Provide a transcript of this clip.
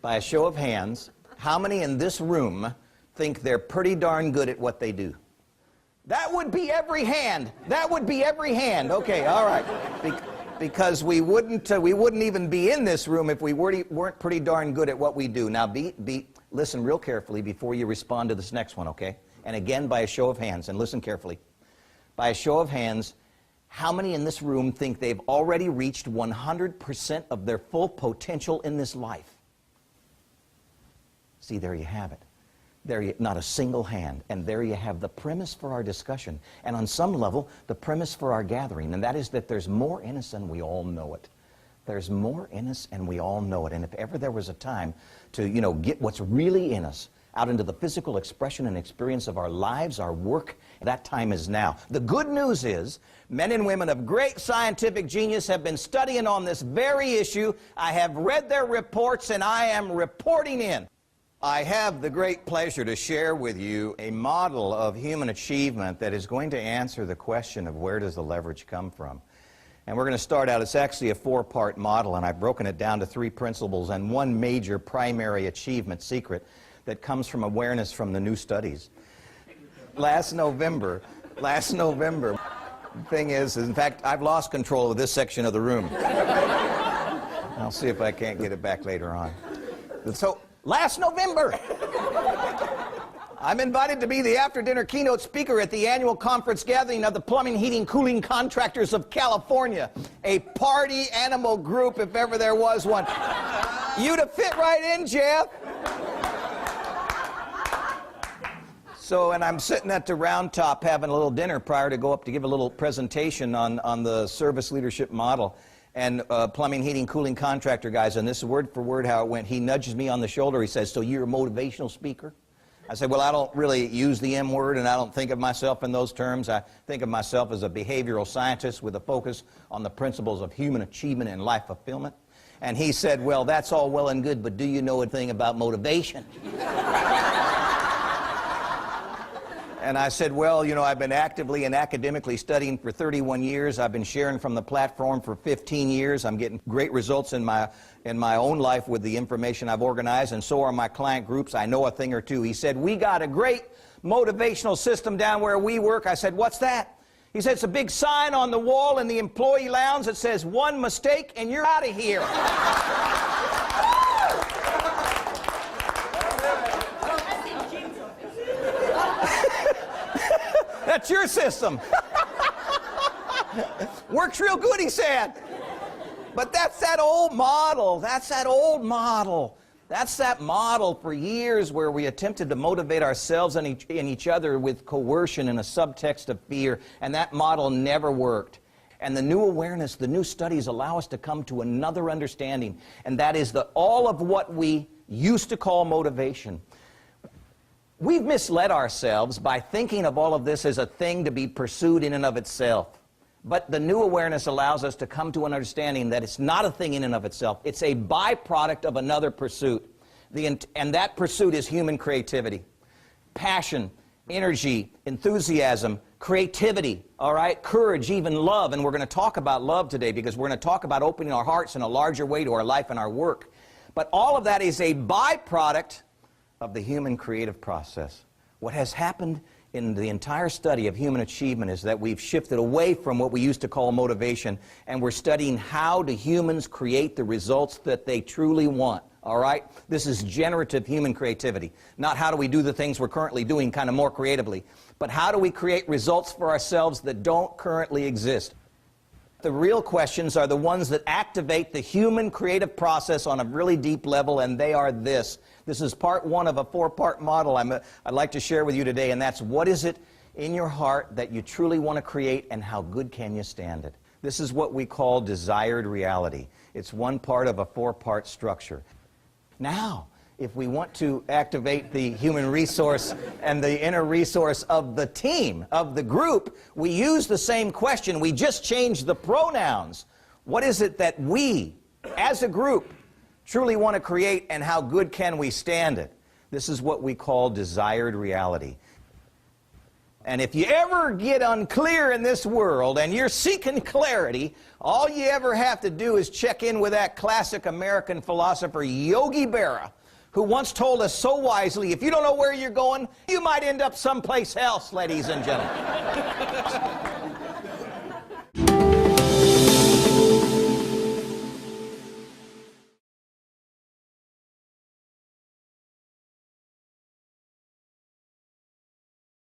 by a show of hands, how many in this room think they're pretty darn good at what they do? That would be every hand. That would be every hand. Okay, all right. Because we wouldn't even be in this room if we weren't pretty darn good at what we do. Now, listen real carefully before you respond to this next one, okay? And again, by a show of hands, and listen carefully. By a show of hands, how many in this room think they've already reached 100% of their full potential in this life? See, there you have it. Not a single hand. And there you have the premise for our discussion. And on some level, the premise for our gathering. And that is that there's more in us and we all know it. There's more in us and we all know it. And if ever there was a time to, get what's really in us out into the physical expression and experience of our lives, our work, that time is now. The good news is, men and women of great scientific genius have been studying on this very issue. I have read their reports and I am reporting in. I have the great pleasure to share with you a model of human achievement that is going to answer the question of where does the leverage come from. And we're going to start out, it's actually a four-part model, and I've broken it down to three principles and one major primary achievement secret that comes from awareness from the new studies. Last November, the thing is, in fact, I've lost control of this section of the room. I'll see if I can't get it back later on. So, last November, I'm invited to be the after-dinner keynote speaker at the annual conference gathering of the Plumbing, Heating, Cooling Contractors of California, a party animal group if ever there was one. You'd have fit right in, Jeff. So, and I'm sitting at the round top having a little dinner prior to go up to give a little presentation on the service leadership model. And plumbing, heating, cooling contractor guys, and this is word for word how it went. He nudges me on the shoulder. He says, "So you're a motivational speaker?" I said, "Well, I don't really use the M word, and I don't think of myself in those terms. I think of myself as a behavioral scientist with a focus on the principles of human achievement and life fulfillment." And he said, "Well, that's all well and good, but do you know anything about motivation?" And I said, "Well, I've been actively and academically studying for 31 years. I've been sharing from the platform for 15 years. I'm getting great results in my own life with the information I've organized, and so are my client groups. I know a thing or two." He said, "We got a great motivational system down where we work." I said, "What's that?" He said, "It's a big sign on the wall in the employee lounge that says, 'One mistake and you're out of here.'" That's your system. Works real good, he said. But that's that old model. That's that old model. That's that model for years where we attempted to motivate ourselves and each other with coercion and a subtext of fear, and that model never worked. And the new awareness, the new studies allow us to come to another understanding, and that is that all of what we used to call motivation, we've misled ourselves by thinking of all of this as a thing to be pursued in and of itself. But the new awareness allows us to come to an understanding that it's not a thing in and of itself. It's a byproduct of another pursuit. And that pursuit is human creativity. Passion, energy, enthusiasm, creativity, all right? Courage, even love. And we're going to talk about love today because we're going to talk about opening our hearts in a larger way to our life and our work. But all of that is a byproduct of the human creative process. What has happened in the entire study of human achievement is that we've shifted away from what we used to call motivation, and we're studying how do humans create the results that they truly want, all right? This is generative human creativity. Not how do we do the things we're currently doing kind of more creatively, but how do we create results for ourselves that don't currently exist. The real questions are the ones that activate the human creative process on a really deep level, and they are this. This is part one of a four-part model I'd like to share with you today, and that's what is it in your heart that you truly want to create, and how good can you stand it? This is what we call desired reality. It's one part of a four-part structure. Now, if we want to activate the human resource and the inner resource of the team, of the group, we use the same question. We just change the pronouns. What is it that we, as a group, truly want to create, and how good can we stand it? This is what we call desired reality. And if you ever get unclear in this world and you're seeking clarity, all you ever have to do is check in with that classic American philosopher, Yogi Berra, who once told us so wisely, if you don't know where you're going, you might end up someplace else, ladies and gentlemen.